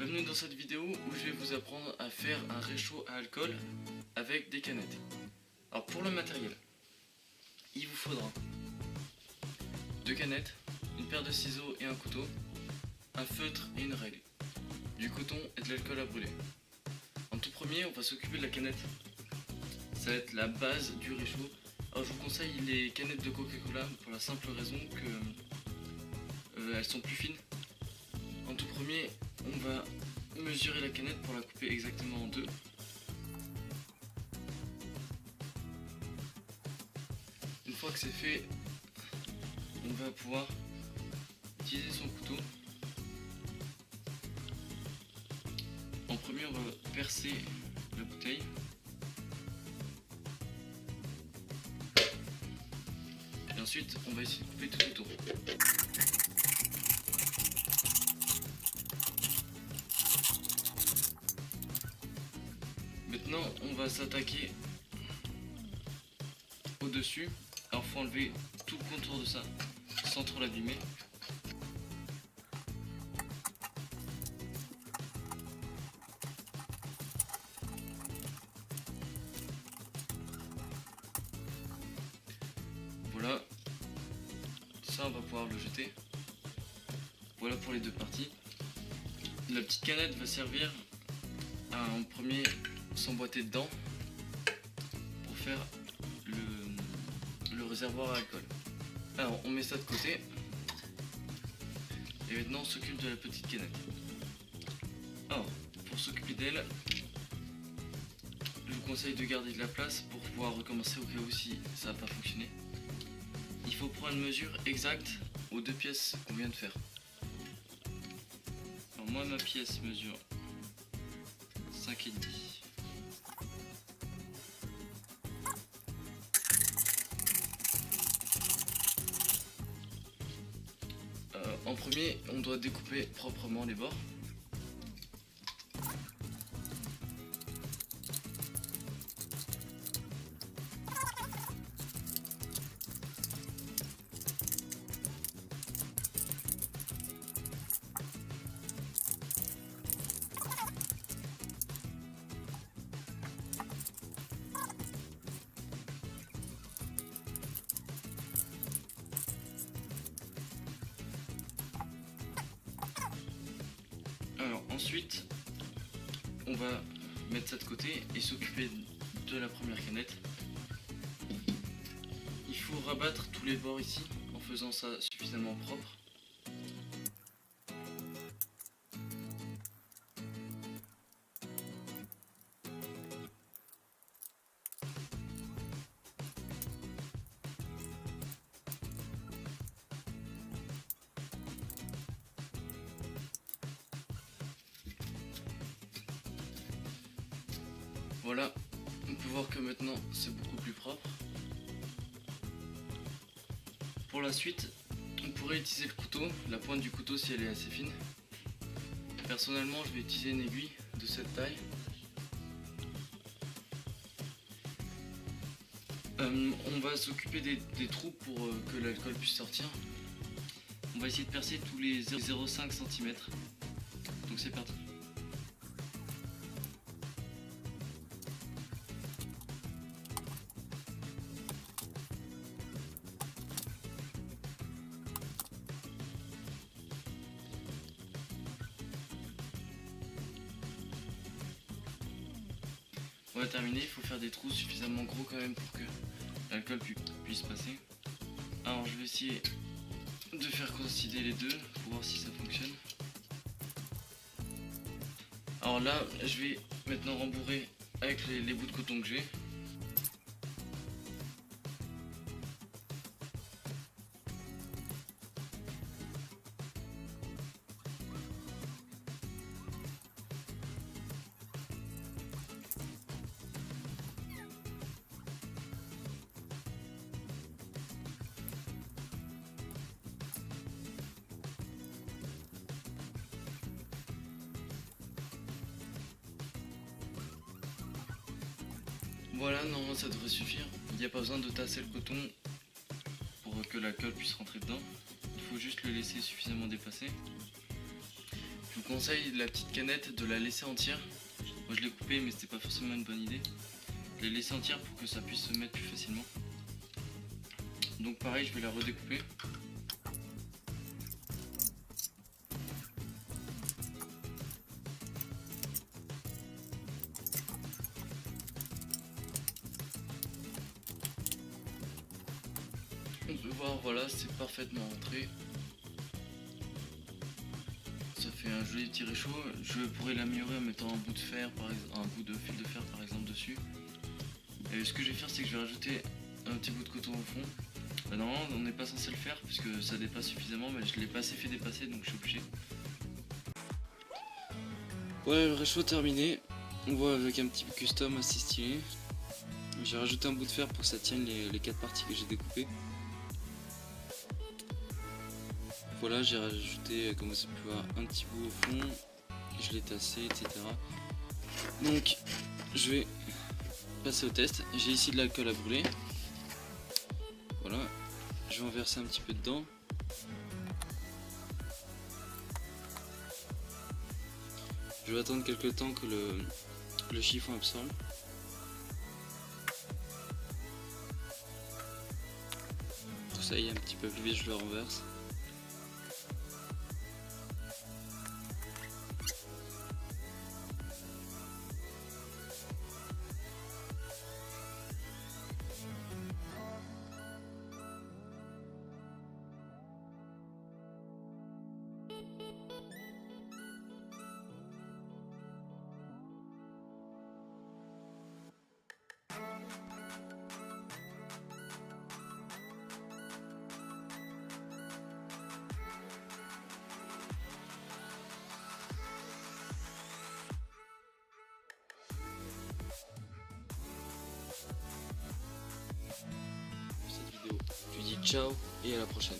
Bienvenue dans cette vidéo où je vais vous apprendre à faire un réchaud à alcool avec des canettes. Alors pour le matériel, il vous faudra 2 canettes, une paire de ciseaux et un couteau, un feutre et une règle, du coton et de l'alcool à brûler. En tout premier, on va s'occuper de la canette. Ça va être la base du réchaud. Alors je vous conseille les canettes de Coca-Cola pour la simple raison que elles sont plus fines. En tout premier, on va mesurer la canette pour la couper exactement en deux. Une fois que c'est fait, on va pouvoir utiliser son couteau. En premier, on va percer la bouteille. Et ensuite, on va essayer de couper tout autour. Maintenant, on va s'attaquer au-dessus. Alors, il faut enlever tout le contour de ça sans trop l'abîmer. Voilà. Ça, on va pouvoir le jeter. Voilà pour les deux parties. La petite canette va servir à en premier s'emboîter dedans pour faire le réservoir à alcool. Alors on met ça de côté et maintenant on s'occupe de la petite canette. Alors pour s'occuper d'elle, je vous conseille de garder de la place pour pouvoir recommencer au cas où si ça n'a pas fonctionné. Il faut prendre une mesure exacte aux deux pièces qu'on vient de faire. Alors moi ma pièce mesure 5,5. En premier, on doit découper proprement les bords. Alors ensuite, on va mettre ça de côté et s'occuper de la première canette. Il faut rabattre tous les bords ici en faisant ça suffisamment propre. Voilà, on peut voir que maintenant c'est beaucoup plus propre. Pour la suite, on pourrait utiliser le couteau, la pointe du couteau si elle est assez fine. Personnellement, je vais utiliser une aiguille de cette taille. On va s'occuper des trous pour que l'alcool puisse sortir. On va essayer de percer tous les 0,5 cm. Donc c'est parti. On va terminer, il faut faire des trous suffisamment gros quand même pour que l'alcool puisse passer. Alors je vais essayer de faire coïncider les deux pour voir si ça fonctionne. Alors là, je vais maintenant rembourrer avec les bouts de coton que j'ai. Voilà, normalement ça devrait suffire. Il n'y a pas besoin de tasser le coton pour que l'alcool puisse rentrer dedans. Il faut juste le laisser suffisamment dépasser. Je vous conseille la petite canette de la laisser entière. Moi je l'ai coupée mais c'était pas forcément une bonne idée. Je l'ai laissée entière pour que ça puisse se mettre plus facilement. Donc pareil, je vais la redécouper. On peut voir, voilà, c'est parfaitement rentré. Ça fait un joli petit réchaud. Je pourrais l'améliorer en mettant un bout de fer, par exemple, un bout de fil de fer par exemple dessus. Et ce que je vais faire, c'est que je vais rajouter un petit bout de coton au fond. Normalement, on n'est pas censé le faire puisque ça dépasse suffisamment, mais je ne l'ai pas assez fait dépasser, donc je suis obligé. Voilà, le réchaud terminé. On voit avec un petit custom assez stylé. J'ai rajouté un bout de fer pour que ça tienne les 4 parties que j'ai découpées. Voilà, j'ai rajouté, comme vous pouvez voir, un petit bout au fond. Je l'ai tassé, etc. Donc, je vais passer au test. J'ai ici de l'alcool à brûler. Voilà, je vais en verser un petit peu dedans. Je vais attendre quelques temps que le chiffon absorbe. Tout ça est un petit peu plus vite, je le renverse. Ciao et à la prochaine.